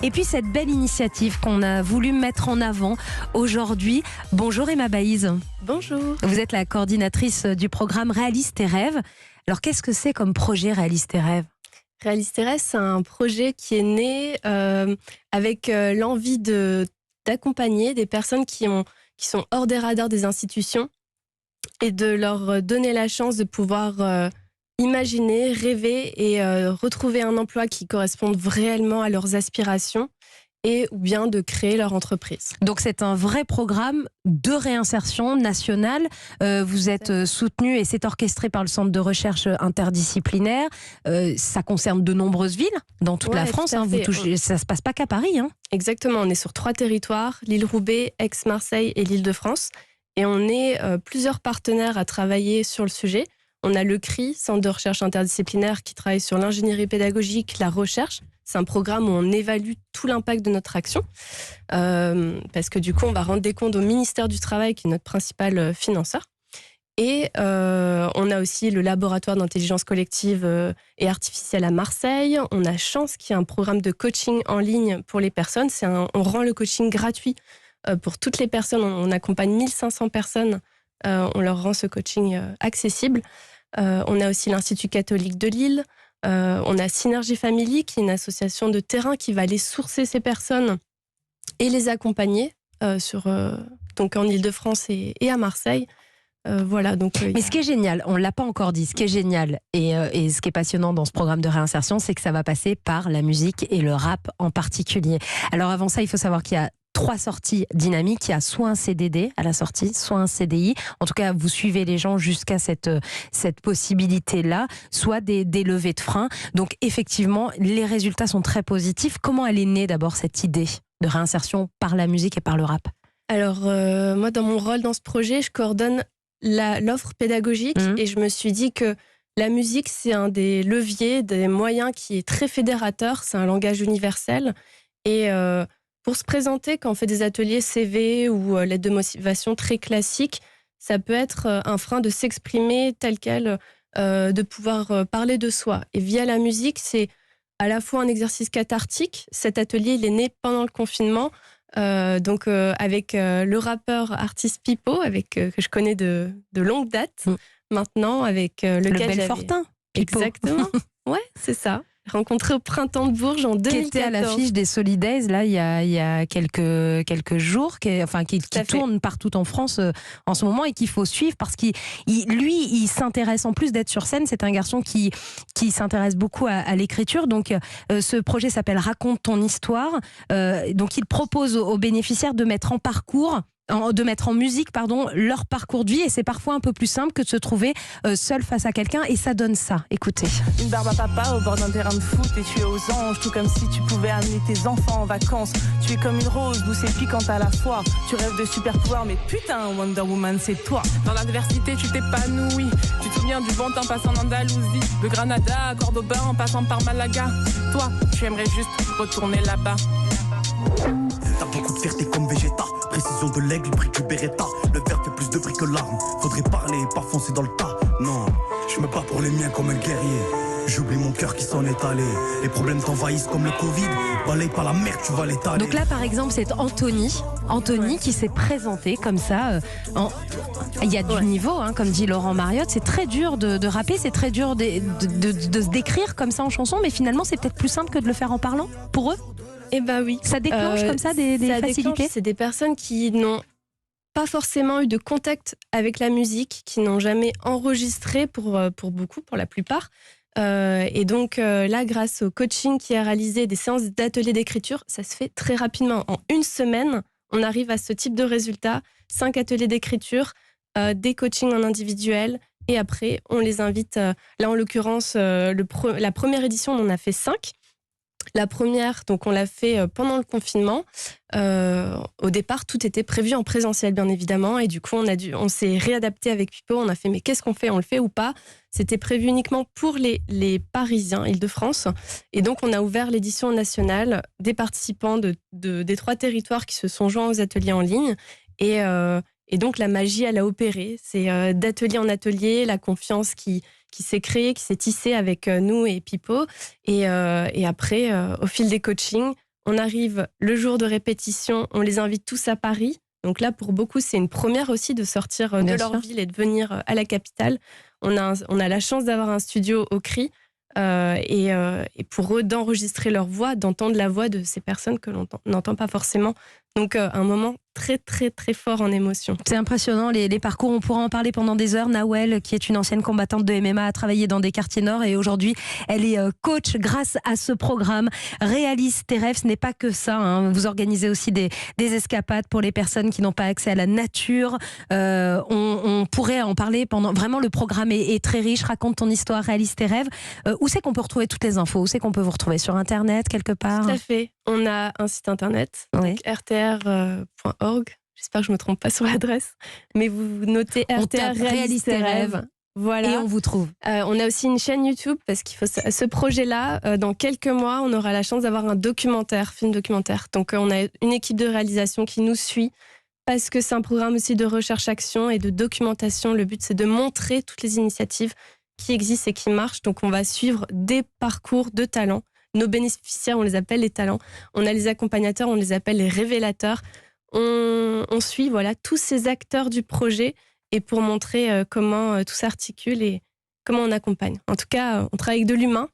Et puis cette belle initiative qu'on a voulu mettre en avant aujourd'hui. Bonjour Emma Baïz. Bonjour. Vous êtes la coordinatrice du programme Réalise tes rêves. Alors qu'est-ce que c'est comme projet Réalise tes rêves ? Réalise tes rêves, c'est un projet qui est né avec l'envie d'accompagner des personnes qui sont hors des radars des institutions et de leur donner la chance de pouvoir imaginer, rêver et retrouver un emploi qui corresponde réellement à leurs aspirations et ou bien de créer leur entreprise. Donc c'est un vrai programme de réinsertion nationale. Vous êtes soutenu et c'est orchestré par le Centre de recherche interdisciplinaire. Ça concerne de nombreuses villes dans toute la France. Ça se passe pas qu'à Paris. Exactement, on est sur 3 territoires, l'île Roubaix, Aix-Marseille et l'Île-de-France. Et on est plusieurs partenaires à travailler sur le sujet. On a le CRI, Centre de recherche interdisciplinaire, qui travaille sur l'ingénierie pédagogique, la recherche. C'est un programme où on évalue tout l'impact de notre action. Parce que du coup, on va rendre des comptes au ministère du Travail, qui est notre principal financeur. Et on a aussi le laboratoire d'intelligence collective et artificielle à Marseille. On a chance qu'il y ait un programme de coaching en ligne pour les personnes. On rend le coaching gratuit pour toutes les personnes. On accompagne 1500 personnes. On leur rend ce coaching accessible. On a aussi l'Institut catholique de Lille. On a Synergie Family, qui est une association de terrain qui va aller sourcer ces personnes et les accompagner donc en Île-de-France et à Marseille. Voilà, Mais ce qui est génial, on ne l'a pas encore dit, ce qui est génial et ce qui est passionnant dans ce programme de réinsertion, c'est que ça va passer par la musique et le rap en particulier. Alors avant ça, il faut savoir qu'il y a 3 sorties dynamiques. Il y a soit un CDD à la sortie, soit un CDI. En tout cas, vous suivez les gens jusqu'à cette possibilité-là, soit des levées de frein. Donc effectivement, les résultats sont très positifs. Comment elle est née d'abord cette idée de réinsertion par la musique et par le rap ? Alors moi, dans mon rôle dans ce projet, je coordonne l'offre pédagogique et je me suis dit que la musique, c'est un des leviers, des moyens qui est très fédérateur. C'est un langage universel et pour se présenter, quand on fait des ateliers CV ou l'aide de motivation très classique, ça peut être un frein de s'exprimer tel quel, de pouvoir parler de soi. Et via la musique, c'est à la fois un exercice cathartique. Cet atelier, il est né pendant le confinement, avec le rappeur artiste Pipo, que je connais de longue date, maintenant, avec lequel le Belfortin. Pipo. Exactement, ouais, c'est ça. Rencontré au Printemps de Bourges en 2014. Qui était à l'affiche des Solidays, là, il y a quelques jours, qui tourne partout en France en ce moment et qu'il faut suivre parce qu'il s'intéresse, en plus d'être sur scène, c'est un garçon qui s'intéresse beaucoup à l'écriture. Donc, ce projet s'appelle Raconte ton histoire. Donc, il propose aux bénéficiaires de mettre en musique leur parcours de vie, et c'est parfois un peu plus simple que de se trouver seul face à quelqu'un, et ça donne ça. Écoutez. Une barbe à papa au bord d'un terrain de foot et tu es aux anges, tout comme si tu pouvais amener tes enfants en vacances. Tu es comme une rose douce et piquante à la fois. Tu rêves de super pouvoirs, mais putain, Wonder Woman, c'est toi. Dans l'adversité, tu t'épanouis. Tu te souviens du bon temps passé en Andalousie, de Granada à Cordoba en passant par Malaga. Toi, tu aimerais juste retourner là-bas. T'as beaucoup de fierté comme Vegeta. Précision de l'aigle, prix du Beretta. Le verre fait plus de bruit que l'arme. Faudrait parler et pas foncer dans le tas. Non, je me bats pour les miens comme un guerrier. J'oublie mon cœur qui s'en est allé. Les problèmes t'envahissent comme le Covid. Balaye pas la merde, tu vas l'étaler. Donc là, par exemple, c'est Anthony qui s'est présenté comme ça. Il y a du niveau, comme dit Laurent Mariotte. C'est très dur de rapper, c'est très dur de se décrire comme ça en chanson, mais finalement, c'est peut-être plus simple que de le faire en parlant pour eux. Eh ben oui. Ça déclenche comme ça des facilités. C'est des personnes qui n'ont pas forcément eu de contact avec la musique, qui n'ont jamais enregistré pour beaucoup, pour la plupart. Et donc là, grâce au coaching qui est réalisé, des séances d'ateliers d'écriture, ça se fait très rapidement. En 1 semaine, on arrive à ce type de résultat. 5 ateliers d'écriture, des coachings en individuel. Et après, on les invite. Là, en l'occurrence, la première édition, on en a fait 5. La première, donc on l'a fait pendant le confinement. Au départ, tout était prévu en présentiel, bien évidemment. Et du coup, on s'est réadapté avec Pipo. On a fait, mais qu'est-ce qu'on fait ? On le fait ou pas ? C'était prévu uniquement pour les Parisiens, Île-de-France. Et donc, on a ouvert l'édition nationale des participants des 3 territoires qui se sont joints aux ateliers en ligne. Et donc, la magie, elle a opéré. C'est d'atelier en atelier, la confiance qui s'est créée, qui s'est tissée avec nous et Pipo. Et après, au fil des coachings, On arrive le jour de répétition, on les invite tous à Paris. Donc là, pour beaucoup, c'est une première aussi de sortir de leur ville et de venir à la capitale. On a la chance d'avoir un studio au CRI et pour eux d'enregistrer leur voix, d'entendre la voix de ces personnes que l'on n'entend pas forcément. Donc un moment très très très fort en émotion. C'est impressionnant les parcours, on pourra en parler pendant des heures. Nawel, qui est une ancienne combattante de MMA, a travaillé dans des quartiers nord et aujourd'hui elle est coach grâce à ce programme. Réalise tes rêves, ce n'est pas que ça, hein. Vous organisez aussi des escapades pour les personnes qui n'ont pas accès à la nature. On pourrait en parler pendant... Vraiment, le programme est très riche. Raconte ton histoire, réalise tes rêves. Où c'est qu'on peut retrouver toutes les infos? Où c'est qu'on peut vous retrouver? Sur Internet, quelque part? Tout à fait. On a un site internet, oui. rtr.org. J'espère que je ne me trompe pas sur l'adresse. Mais vous notez RTR Réalise tes rêves. Voilà. Et on vous trouve. On a aussi une chaîne YouTube parce qu'il faut ce projet-là, dans quelques mois, on aura la chance d'avoir un film documentaire. Donc on a une équipe de réalisation qui nous suit parce que c'est un programme aussi de recherche-action et de documentation. Le but, c'est de montrer toutes les initiatives qui existent et qui marchent. Donc on va suivre des parcours de talents. Nos bénéficiaires, on les appelle les talents. On a les accompagnateurs, on les appelle les révélateurs. On suit tous ces acteurs du projet et pour montrer comment tout s'articule et comment on accompagne. En tout cas, on travaille avec de l'humain,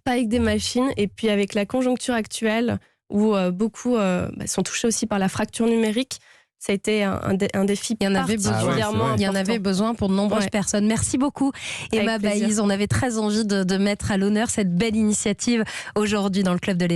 pas avec des machines. Et puis avec la conjoncture actuelle où beaucoup sont touchés aussi par la fracture numérique, ça a été un défi particulièrement important. Il y en avait besoin pour de nombreuses personnes. Merci beaucoup, Emma Baïse. On avait très envie de mettre à l'honneur cette belle initiative aujourd'hui dans le Club de